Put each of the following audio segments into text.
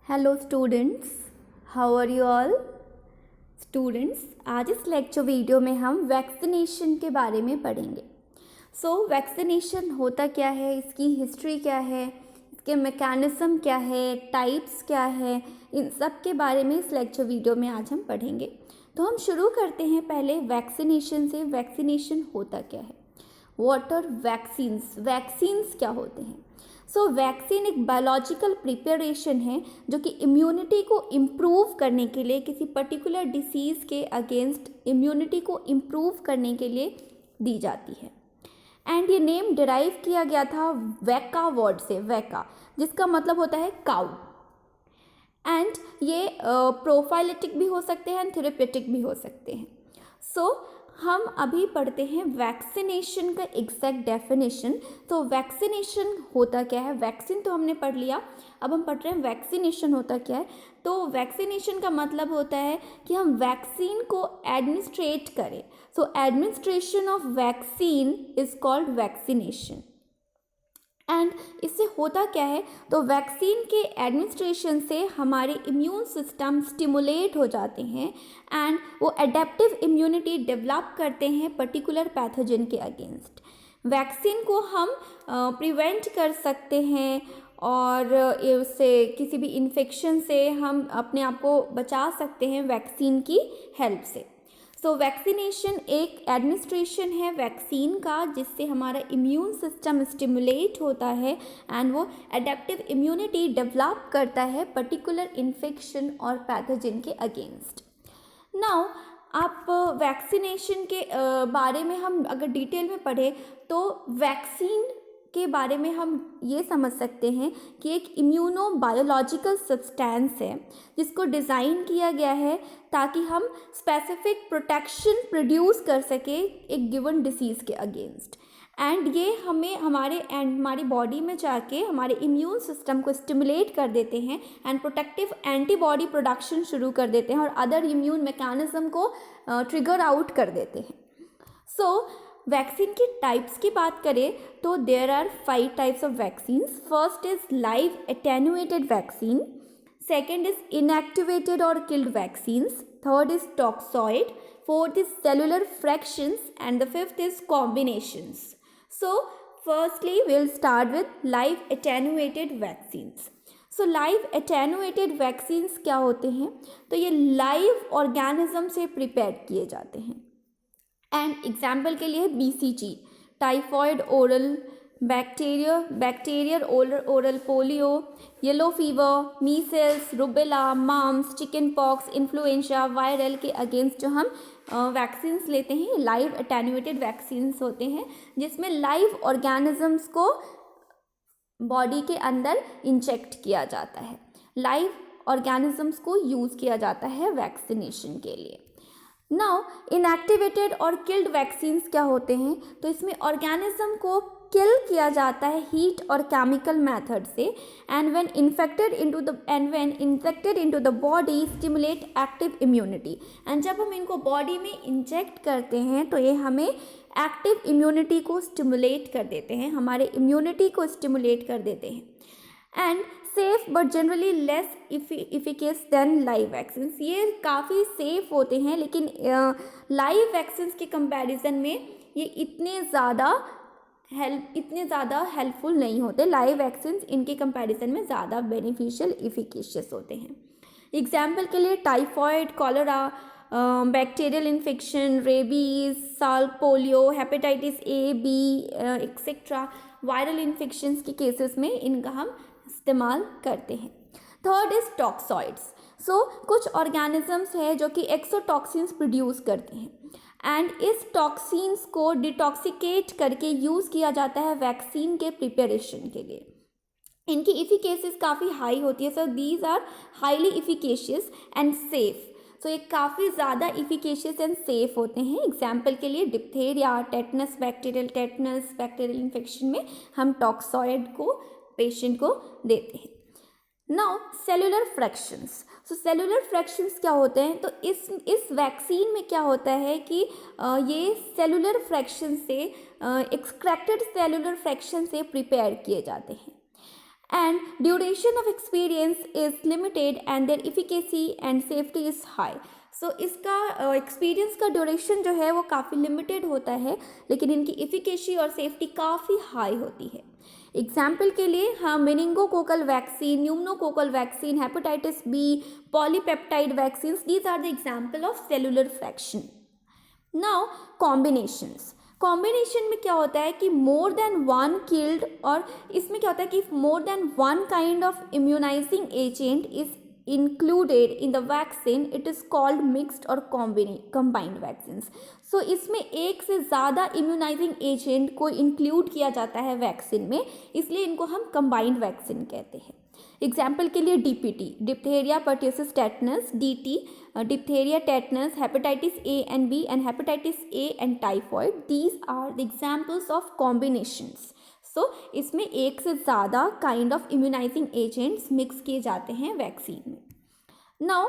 Hello students, how are you all? Students, आज इस lecture video में हम वैक्सीनेशन के बारे में पढ़ेंगे। वैक्सीनेशन होता क्या है, इसकी हिस्ट्री क्या है, इसके मैकेनिज्म क्या है, टाइप्स क्या है, इन सब के बारे में इस लेक्चर वीडियो में आज हम पढ़ेंगे। तो हम शुरू करते हैं पहले वैक्सीनेशन से। वैक्सीनेशन होता क्या है? What are vaccines? वैक्सीन्स क्या होते हैं? वैक्सीन एक बायोलॉजिकल प्रिपरेशन है जो कि इम्यूनिटी को इम्प्रूव करने के लिए, किसी पर्टिकुलर डिसीज़ के अगेंस्ट इम्यूनिटी को इम्प्रूव करने के लिए दी जाती है। एंड ये नेम डिराइव किया गया था वैका वर्ड से, वैका, जिसका मतलब होता है काउ। एंड ये प्रोफाइलेटिक भी हो सकते हैं एंड थेरेप्यूटिक भी हो सकते हैं। हम अभी पढ़ते हैं वैक्सीनेशन का एग्जैक्ट डेफिनेशन। तो वैक्सीनेशन होता क्या है? वैक्सीन तो हमने पढ़ लिया, अब हम पढ़ रहे हैं वैक्सीनेशन होता क्या है। तो वैक्सीनेशन का मतलब होता है कि हम वैक्सीन को एडमिनिस्ट्रेट करें। Administration of vaccine is called vaccination. And इससे होता क्या है? तो वैक्सीन के एडमिनिस्ट्रेशन से हमारे इम्यून सिस्टम स्टिमुलेट हो जाते हैं एंड वो एडेप्टिव इम्यूनिटी डेवलप करते हैं पर्टिकुलर पैथोजन के अगेंस्ट। वैक्सीन को हम प्रिवेंट कर सकते हैं और उससे किसी भी इन्फेक्शन से हम अपने आप को बचा सकते हैं वैक्सीन की हेल्प से। वैक्सीनेशन एक एडमिनिस्ट्रेशन है वैक्सीन का, जिससे हमारा इम्यून सिस्टम स्टिमुलेट होता है एंड वो एडेप्टिव इम्यूनिटी डेवलप करता है पर्टिकुलर इन्फेक्शन और पैथोजन के अगेंस्ट। नाउ आप वैक्सीनेशन के बारे में हम अगर डिटेल में पढ़े तो वैक्सीन के बारे में हम ये समझ सकते हैं कि एक इम्यूनो बायोलॉजिकल सब्सटेंस है जिसको डिज़ाइन किया गया है ताकि हम स्पेसिफिक प्रोटेक्शन प्रोड्यूस कर सके एक गिवन डिसीज़ के अगेंस्ट। एंड ये हमारी बॉडी में जाके हमारे इम्यून सिस्टम को स्टिमुलेट कर देते हैं एंड प्रोटेक्टिव एंटीबॉडी प्रोडक्शन शुरू कर देते हैं और अदर इम्यून मैकेनिज्म को ट्रिगर आउट कर देते हैं। वैक्सीन की टाइप्स की बात करें तो there are 5 types of vaccines. First is live attenuated vaccine, second is inactivated और killed vaccines, third is toxoid, fourth is cellular fractions and the fifth is combinations. Firstly we'll start with live attenuated vaccines. Live attenuated vaccines क्या होते हैं? तो ये live organism से prepare किए जाते हैं। एंड एग्जाम्पल के लिए BCG, typhoid oral bacterial oral polio, yellow fever, measles, rubella, mumps, chicken pox, influenza viral के अगेंस्ट जो हम वैक्सीन्स लेते हैं लाइव एटेन्यूएटेड वैक्सीन्स होते हैं, जिसमें लाइव ऑर्गेनिजम्स को बॉडी के अंदर इंजेक्ट किया जाता है। लाइव ऑर्गेनिजम्स को यूज़ किया जाता है वैक्सीनेशन के लिए। नाउ इनएक्टिवेटेड और किल्ड वैक्सीन्स क्या होते हैं? तो इसमें ऑर्गेनिज्म को किल किया जाता है हीट और केमिकल मेथड से and when injected into the body stimulate active immunity. And जब हम इनको बॉडी में इंजेक्ट करते हैं तो ये हमें एक्टिव इम्यूनिटी को स्टिमुलेट कर देते हैं, हमारे इम्यूनिटी को स्टिमुलेट कर देते हैं। And safe but generally less efficacious than live vaccines. ये काफ़ी सेफ होते हैं लेकिन लाइव वैक्सीन्स के कंपैरिजन में ये इतने ज़्यादा हेल्पफुल नहीं होते। लाइव वैक्सीन्स इनके कंपैरिजन में ज़्यादा बेनिफिशियल इफिकेशियस होते हैं। एग्जाम्पल के लिए typhoid, cholera, bacterial infection, rabies, Salk polio, hepatitis A, B etcetera viral infections के केसेस में इनका हम इस्तेमाल करते हैं। Third is toxoids. कुछ ऑर्गेनिजम्स है जो कि एक्सोटॉक्सिन्स प्रोड्यूस करते हैं एंड इस टॉक्सिन्स को डिटॉक्सिकेट करके यूज़ किया जाता है वैक्सीन के प्रिपरेशन के लिए। इनकी इफिकेसिस काफ़ी हाई होती है। These are highly efficacious and safe. ये काफ़ी ज़्यादा इफिकेशियस एंड सेफ होते हैं। एग्जाम्पल के लिए डिप्थेरिया, बैक्टीरियल इन्फेक्शन में हम टॉक्सॉइड को पेशेंट को देते हैं। Now cellular fractions. Cellular fractions क्या होते हैं? तो इस वैक्सीन में क्या होता है कि ये सेलुलर फ्रैक्शन से एक्सट्रैक्टेड सेलुलर फ्रैक्शन से प्रिपेयर किए जाते हैं and duration of experience is limited and their efficacy and safety is high. सो इसका एक्सपीरियंस का ड्यूरेशन जो है वो काफ़ी लिमिटेड होता है, लेकिन इनकी इफिकेसी और सेफ्टी काफ़ी हाई होती है. एग्जाम्पल के लिए हम meningococcal vaccine, pneumococcal vaccine, hepatitis B, polypeptide vaccine, these are the example of cellular vaccine. Now combination में क्या होता है कि मोर देन वन किल्ड, और इसमें क्या होता है कि more than one kind of immunising agent is included in the vaccine, it is called mixed और कंबाइंड वैक्सीन. सो इसमें एक से ज़्यादा इम्यूनाइजिंग एजेंट को इंक्लूड किया जाता है वैक्सीन में, इसलिए इनको हम कंबाइंड वैक्सीन कहते हैं. एग्जाम्पल के लिए DPT, diphtheria pertussis tetanus, DT, diphtheria tetanus, hepatitis A and B and hepatitis A and typhoid, these are the examples of combinations. So इसमें एक से ज़्यादा kind of immunising agents mix किए जाते हैं वैक्सीन में. नाउ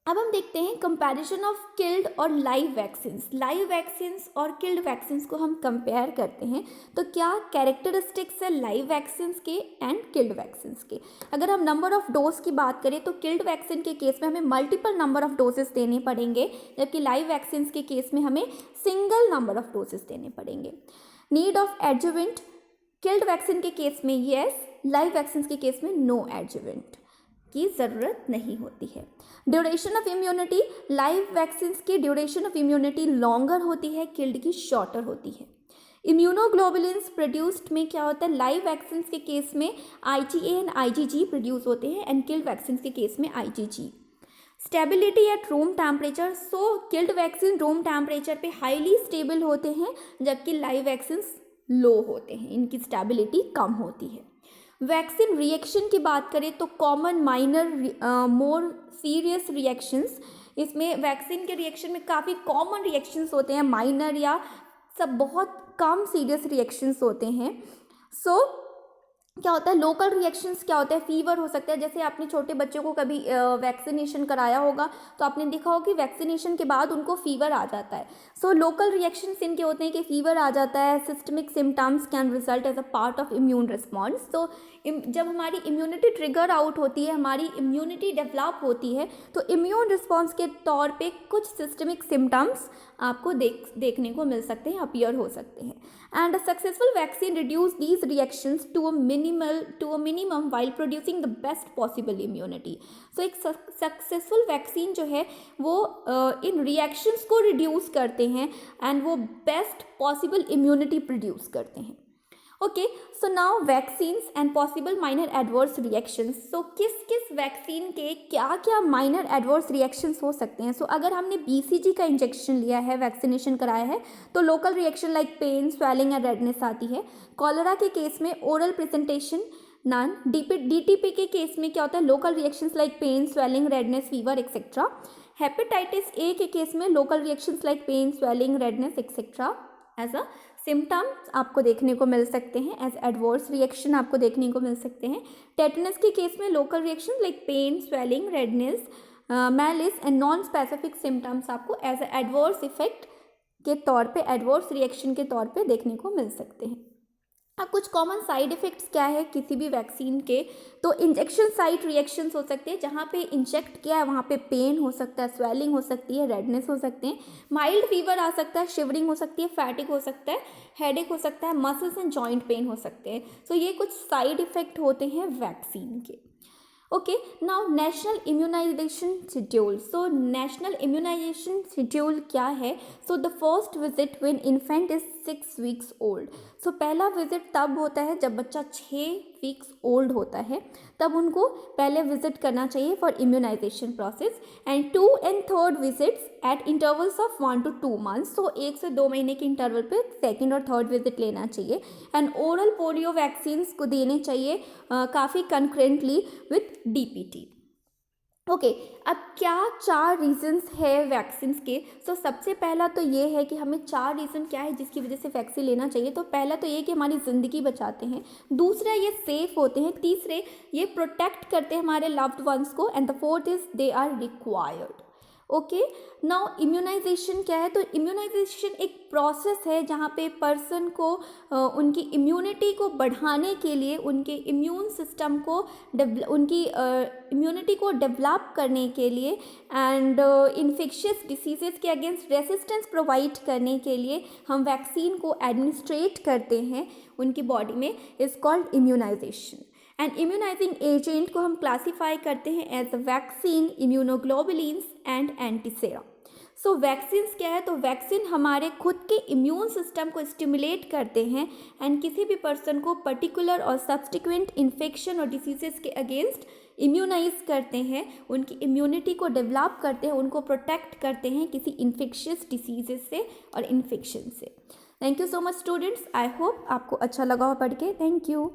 अब हम देखते हैं कंपैरिजन ऑफ किल्ड और लाइव वैक्सीन्स. लाइव वैक्सीन्स और किल्ड वैक्सीन्स को हम कंपेयर करते हैं तो क्या कैरेक्टरिस्टिक्स है लाइव वैक्सीन्स के एंड किल्ड वैक्सीन्स के. अगर हम नंबर ऑफ डोज की बात करें तो किल्ड वैक्सीन के केस में हमें मल्टीपल नंबर ऑफ डोजेस देने पड़ेंगे, जबकि लाइव वैक्सीन्स के केस में हमें सिंगल नंबर ऑफ डोजेस देने पड़ेंगे. Need of adjuvant, killed vaccine के केस में येस, लाइव वैक्सीन के केस में नो एडजुवेंट की ज़रूरत नहीं होती है. Duration of immunity, live vaccine की ड्यूरेशन ऑफ इम्यूनिटी लॉन्गर होती है, किल्ड की शॉर्टर होती है. इम्यूनोग्लोबुलिन्स प्रोड्यूस्ड में क्या होता है, लाइव वैक्सीन के केस में IgA एंड IgG प्रोड्यूस होते हैं एंड किल्ड वैक्सीन के केस में IgG. Stability at room temperature, so killed vaccine room temperature पे हाईली स्टेबल होते हैं, जबकि लाइव वैक्सीन लो होते हैं, इनकी स्टेबिलिटी कम होती है. वैक्सीन रिएक्शन की बात करें तो common, minor, more serious reactions, इसमें वैक्सीन के रिएक्शन में काफ़ी कॉमन रिएक्शंस होते हैं, माइनर या सब बहुत कम सीरियस रिएक्शंस होते हैं. सो क्या होता है, लोकल रिएक्शंस क्या होता है, फीवर हो सकता है. जैसे आपने छोटे बच्चों को कभी वैक्सीनेशन कराया होगा तो आपने देखा होगा कि वैक्सीनेशन के बाद उनको फीवर आ जाता है. सो लोकल रिएक्शंस इनके होते हैं कि फीवर आ जाता है. Systemic symptoms can result as a part of immune response. तो जब हमारी इम्यूनिटी ट्रिगर आउट होती है, हमारी इम्यूनिटी डेवलप होती है, तो इम्यून रिस्पॉन्स के तौर पे कुछ सिस्टमिक सिम्टम्स आपको देखने को मिल सकते हैं, अपीयर हो सकते हैं. And a successful vaccine reduce these reactions to a minimum while producing the best possible immunity. So एक सक्सेसफुल वैक्सीन जो है वो इन रिएक्शंस को रिड्यूस करते हैं एंड वो बेस्ट पॉसिबल इम्यूनिटी प्रोड्यूस करते हैं. Okay, so now vaccines and possible minor adverse reactions. So किस किस वैक्सीन के क्या क्या माइनर एडवर्स रिएक्शंस हो सकते हैं. सो अगर हमने BCG का इंजेक्शन लिया है, वैक्सीनेशन कराया है, तो local reaction like pain, swelling या रेडनेस आती है. कॉलरा के केस में ओरल प्रेजेंटेशन नन. DTP के केस में क्या होता है, local reactions like pain, swelling, redness, fever etcetera. Hepatitis A के केस में local reactions like pain, swelling, redness etcetera as a symptoms आपको देखने को मिल सकते हैं, एज एडवर्स रिएक्शन आपको देखने को मिल सकते हैं. टेटनस के केस में local reaction like pain, swelling, redness, malaise and non specific symptoms आपको एज एडवर्स इफेक्ट के तौर पे, एडवर्स रिएक्शन के तौर पे देखने को मिल सकते हैं. अब कुछ कॉमन साइड इफ़ेक्ट्स क्या है किसी भी वैक्सीन के, तो इंजेक्शन साइट रिएक्शंस हो सकते हैं. जहाँ पे इंजेक्ट किया है वहाँ पे पेन हो सकता है, स्वेलिंग हो सकती है, रेडनेस हो सकते हैं, माइल्ड फीवर आ सकता है, शिवरिंग हो सकती है, फैटिक हो सकता है, हेडेक हो सकता है, मसल्स एंड जॉइंट पेन हो सकते हैं. सो ये कुछ साइड इफ़ेक्ट होते हैं वैक्सीन के. Okay, now national immunisation schedule. So national immunisation schedule क्या है. So the first visit when infant is 6 weeks old. So पहला विजिट तब होता है जब बच्चा 6 वीक्स ओल्ड होता है, तब उनको पहले विजिट करना चाहिए for immunisation process. And 2 and 3rd visits at intervals of 1 to 2 months. So 1 से 2 महीने के इंटरवल पे 2nd और 3rd विजिट लेना चाहिए. एंड ओरल पोलियो वैक्सीन्स को देने चाहिए काफ़ी कंकरेंटली विथ DPT. ओके, अब क्या 4 रीजंस है वैक्सीन्स के. सो सबसे पहला तो ये है कि हमें 4 रीज़न क्या है जिसकी वजह से वैक्सीन लेना चाहिए. तो पहला तो ये कि हमारी ज़िंदगी बचाते हैं, दूसरा ये सेफ़ होते हैं, तीसरे ये प्रोटेक्ट करते हैं हमारे लव्ड वंस को, and the 4th is they are required. Okay. Now immunisation क्या है? तो इम्यूनाइजेशन एक प्रोसेस है जहाँ पे पर्सन को उनकी इम्यूनिटी को बढ़ाने के लिए, उनके इम्यून सिस्टम को उनकी इम्यूनिटी को डेवलप करने के लिए एंड इन्फेक्शियस डिसीजेस के अगेंस्ट रेसिस्टेंस प्रोवाइड करने के लिए हम वैक्सीन को एडमिनिस्ट्रेट करते हैं उनकी बॉडी में, is called immunisation. And immunising agent को हम क्लासीफाई करते हैं as vaccine, immunoglobulins and antisera. So vaccines क्या है? तो वैक्सीन हमारे खुद के इम्यून सिस्टम को स्टिमुलेट करते हैं एंड किसी भी पर्सन को पर्टिकुलर और सब्सिक्वेंट इन्फेक्शन और डिसीजेस के अगेंस्ट इम्यूनाइज करते हैं, उनकी इम्यूनिटी को डेवलप करते हैं, उनको प्रोटेक्ट करते हैं किसी इन्फेक्शियस डिसीजेस से और इन्फेक्शन से। Thank you so much students, I hope आपको अच्छा लगा हो पढ़ के। Thank you.